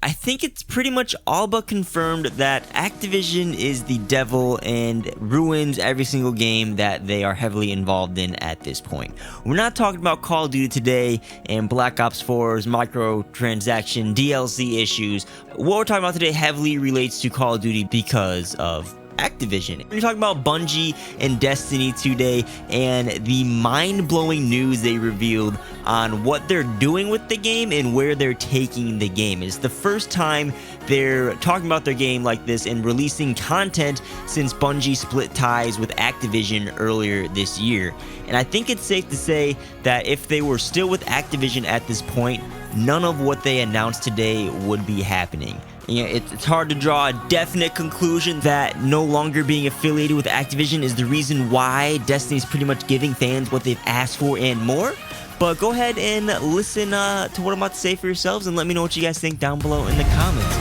I think it's pretty much all but confirmed that Activision is the devil and ruins every single game that they are heavily involved in at this point. We're not talking about Call of Duty today and Black Ops 4's microtransaction DLC issues. What we're talking about today heavily relates to Call of Duty because of Activision. We're talking about Bungie and Destiny today and the mind-blowing news they revealed on what they're doing with the game and where they're taking the game. It's the first time they're talking about their game like this and releasing content since Bungie split ties with Activision earlier this year. And I think it's safe to say that if they were still with Activision at this point, none of what they announced today would be happening. It's hard to draw a definite conclusion that no longer being affiliated with Activision is the reason why Destiny is pretty much giving fans what they've asked for and more. But go ahead and listen to what I'm about to say for yourselves and let me know what you guys think down below in the comments.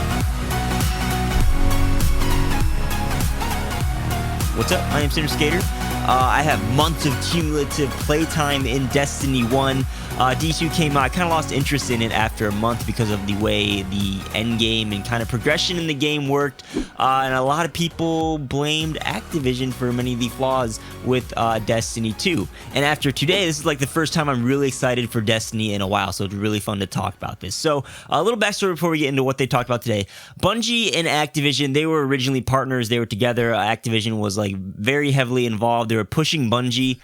What's up? I am Center Skater. I have months of cumulative playtime in Destiny 1. D2 came out. I kind of lost interest in it after a month because of the way the end game and kind of progression in the game worked. And a lot of people blamed Activision for many of the flaws with Destiny 2. And after today, this is like the first time I'm really excited for Destiny in a while. So it's really fun to talk about this. So a little backstory before we get into what they talked about today. Bungie and Activision, they were originally partners. They were together. Activision was like very heavily involved. They were pushing Bungie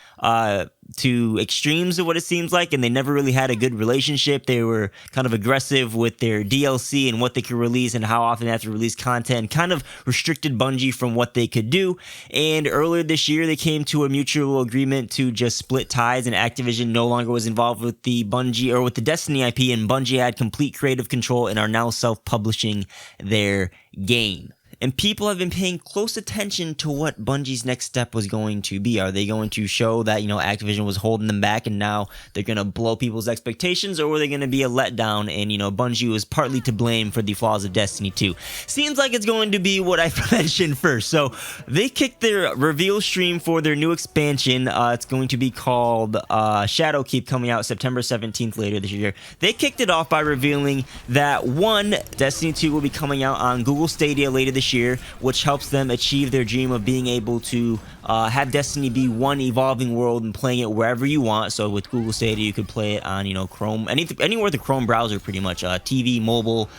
to extremes of what it seems like, and they never really had a good relationship. They were kind of aggressive with their DLC and what they could release and how often they have to release content, kind of restricted Bungie from what they could do. And earlier this year, they came to a mutual agreement to just split ties, and Activision no longer was involved with the Bungie or with the Destiny IP, and Bungie had complete creative control and are now self-publishing their game. And people have been paying close attention to what Bungie's next step was going to be. Are they going to show that, Activision was holding them back and now they're going to blow people's expectations? Or were they going to be a letdown and, Bungie was partly to blame for the flaws of Destiny 2? Seems like it's going to be what I mentioned first. So they kicked their reveal stream for their new expansion. It's going to be called Shadowkeep, coming out September 17th later this year. They kicked it off by revealing that, one, Destiny 2 will be coming out on Google Stadia later this year, which helps them achieve their dream of being able to have Destiny be one evolving world and playing it wherever you want. So with Google Stadia, you could play it on, Chrome, anywhere with the Chrome browser, pretty much, TV, mobile,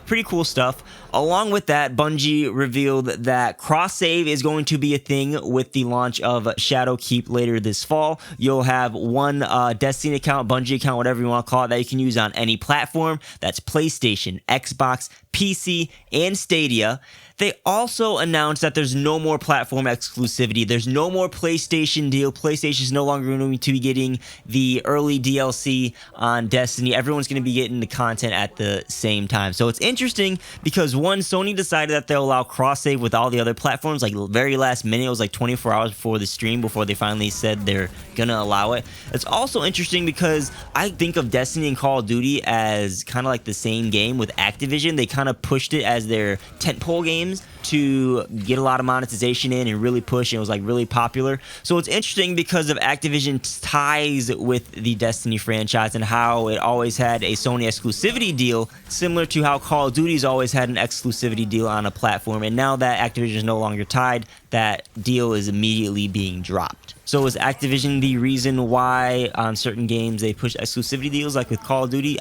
pretty cool stuff. Along with that, Bungie revealed that cross-save is going to be a thing with the launch of Shadowkeep later this fall. You'll have one Destiny account, Bungie account, whatever you want to call it, that you can use on any platform. That's PlayStation, Xbox, PC, and Stadia. They also announced that there's no more platform exclusivity. There's no more PlayStation deal. PlayStation is no longer going to be getting the early DLC on Destiny. Everyone's going to be getting the content at the same time. So it's interesting because, one, Sony decided that they'll allow cross-save with all the other platforms, like very last minute. It was like 24 hours before the stream, before they finally said they're going to allow it. It's also interesting because I think of Destiny and Call of Duty as kind of like the same game with Activision. They kind of pushed it as their tentpole games to get a lot of monetization in and really push, and it was like really popular. So it's interesting because of Activision's ties with the Destiny franchise and how it always had a Sony exclusivity deal, similar to how Call of Duty's always had an exclusivity deal on a platform. And now that Activision is no longer tied, that deal is immediately being dropped. So is Activision the reason why on certain games they push exclusivity deals like with Call of Duty?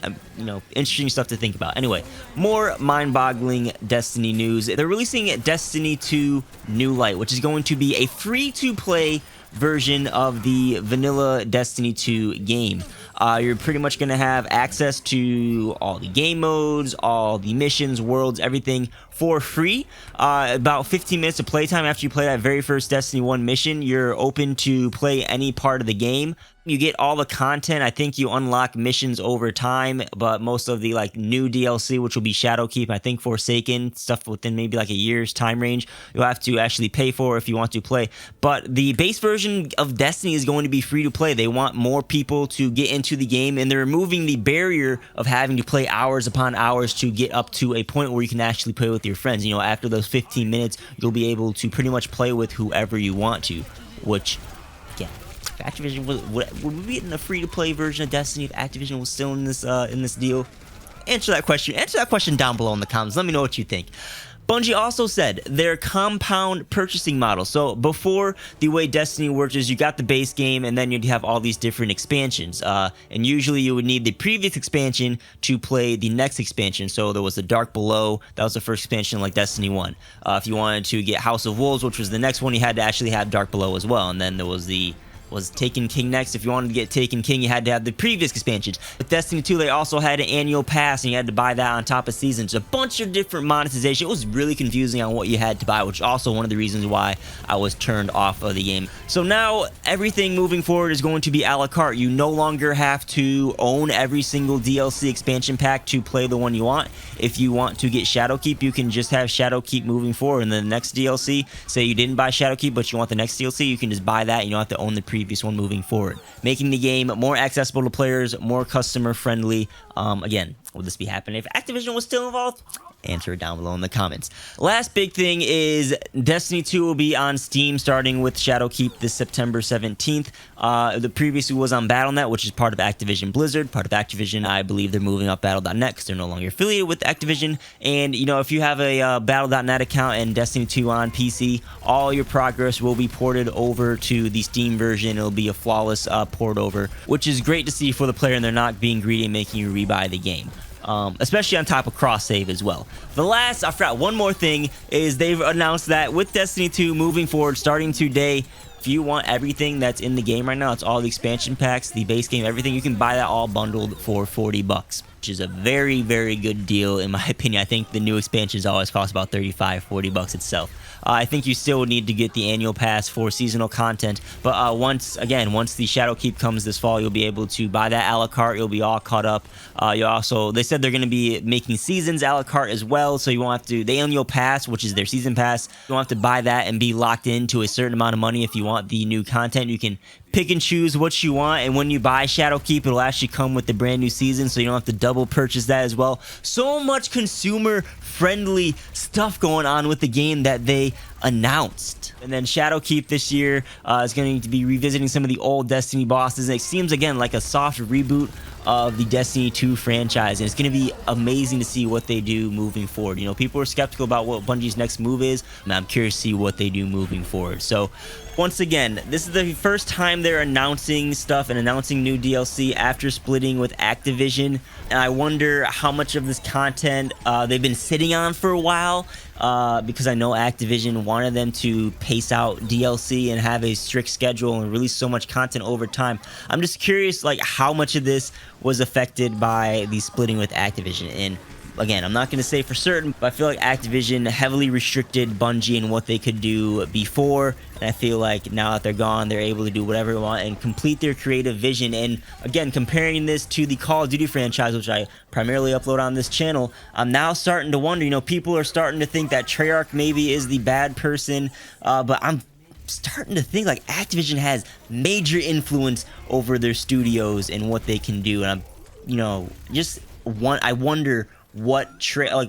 Interesting stuff to think about. Anyway, more mind-boggling Destiny news. They're releasing Destiny 2 New Light, which is going to be a free-to-play version of the vanilla Destiny 2 game. You're pretty much going to have access to all the game modes, all the missions, worlds, everything for free. About 15 minutes of playtime after you play that very first Destiny 1 mission. You're open to play any part of the game. You get all the content. I think you unlock missions over time, but most of the new DLC, which will be Shadowkeep, I think Forsaken, stuff within maybe like a year's time range, you'll have to actually pay for if you want to play. But the base version of Destiny is going to be free to play. They want more people to get into the game, and they're removing the barrier of having to play hours upon hours to get up to a point where you can actually play with your friends. After those 15 minutes, you'll be able to pretty much play with whoever you want to, which, again, Activision would we be in a free-to-play version of Destiny if Activision was still in this deal? Answer that question. Answer that question down below in the comments. Let me know what you think. Bungie also said their compound purchasing model. So before, the way Destiny worked is you got the base game and then you'd have all these different expansions. And usually you would need the previous expansion to play the next expansion. So there was the Dark Below. That was the first expansion, like Destiny 1. If you wanted to get House of Wolves, which was the next one, you had to actually have Dark Below as well. And then there was Taken King next. If you wanted to get Taken King, you had to have the previous expansions. With Destiny 2, they also had an annual pass, and you had to buy that on top of seasons. A bunch of different monetization. It was really confusing on what you had to buy, which is also one of the reasons why I was turned off of the game. So now, everything moving forward is going to be a la carte. You no longer have to own every single DLC expansion pack to play the one you want. If you want to get Shadowkeep, you can just have Shadowkeep moving forward. And then the next DLC, say you didn't buy Shadowkeep, but you want the next DLC, you can just buy that. You don't have to own the previous one moving forward, making the game more accessible to players, more customer friendly. Again, would this be happening if Activision was still involved? Answer it down below in the comments. Last big thing is Destiny 2 will be on Steam starting with Shadowkeep this September 17th. The previously was on Battle.net, which is part of Activision Blizzard. Part of Activision, I believe they're moving up Battle.net because they're no longer affiliated with Activision. And, you know, if you have a Battle.net account and Destiny 2 on PC, all your progress will be ported over to the Steam version. It'll be a flawless port over, which is great to see for the player, and they're not being greedy and making you rebuy the game. Especially on top of cross-save as well. I forgot one more thing, is they've announced that with Destiny 2 moving forward, starting today, if you want everything that's in the game right now, it's all the expansion packs, the base game, everything, you can buy that all bundled for $40, which is a very, very good deal in my opinion. I think the new expansions always cost about $35, $40 itself. I think you still need to get the annual pass for seasonal content, but once the Shadowkeep comes this fall, you'll be able to buy that a la carte. You'll be all caught up. They said they're going to be making seasons a la carte as well, so you won't have to, the annual pass, which is their season pass, you won't have to buy that and be locked into a certain amount of money if you want the new content. You can pick and choose what you want, and when you buy Shadowkeep, it'll actually come with the brand new season, so you don't have to double purchase that as well. So much consumer friendly stuff going on with the game that they announced. And then Shadowkeep this year is going to be revisiting some of the old Destiny bosses. It seems again like a soft reboot of the Destiny 2 franchise, and it's going to be amazing to see what they do moving forward. You know, people are skeptical about what Bungie's next move is, and I'm curious to see what they do moving forward. So once again, this is the first time they're announcing stuff and announcing new DLC after splitting with Activision, and I wonder how much of this content they've been sitting on for a while, because I know Activision wanted them to pace out DLC and have a strict schedule and release so much content over time. I'm just curious, like, how much of this was affected by the splitting with Activision. And again, I'm not going to say for certain, but I feel like Activision heavily restricted Bungie and what they could do before, and I feel like now that they're gone, they're able to do whatever they want and complete their creative vision. And again, comparing this to the Call of Duty franchise, which I primarily upload on this channel, I'm now starting to wonder, you know, people are starting to think that Treyarch maybe is the bad person, but I'm starting to think like Activision has major influence over their studios and what they can do. And I'm, you know, I wonder what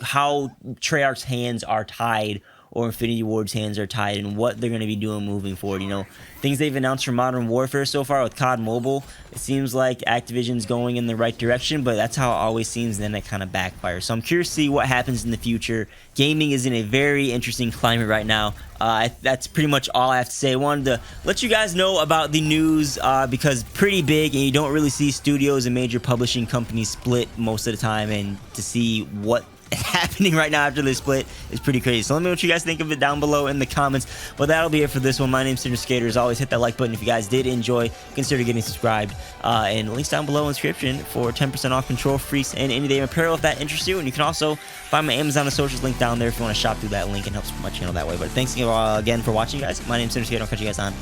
how Treyarch's hands are tied, or Infinity Ward's hands are tied, and what they're going to be doing moving forward. You know, things they've announced for Modern Warfare so far with COD Mobile, it seems like Activision's going in the right direction, but that's how it always seems, and then it kind of backfires. So I'm curious to see what happens in the future. Gaming is in a very interesting climate right now. That's pretty much all I have to say. I wanted to let you guys know about the news because pretty big, and you don't really see studios and major publishing companies split most of the time, and to see what happening right now after this split is pretty crazy. So let me know what you guys think of it down below in the comments. But that'll be it for this one. My name's Skater. As always, hit that like button if you guys did enjoy. Consider getting subscribed, and links down below in the description for 10% off Control Freaks and Indie Game Apparel if that interests you. And you can also find my Amazon and socials link down there if you want to shop through that link and help support my channel that way. But thanks again for watching, guys. My name's Skater. I'll catch you guys on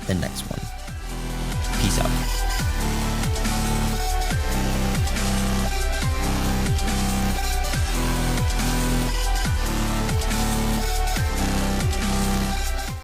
the next one. Peace out.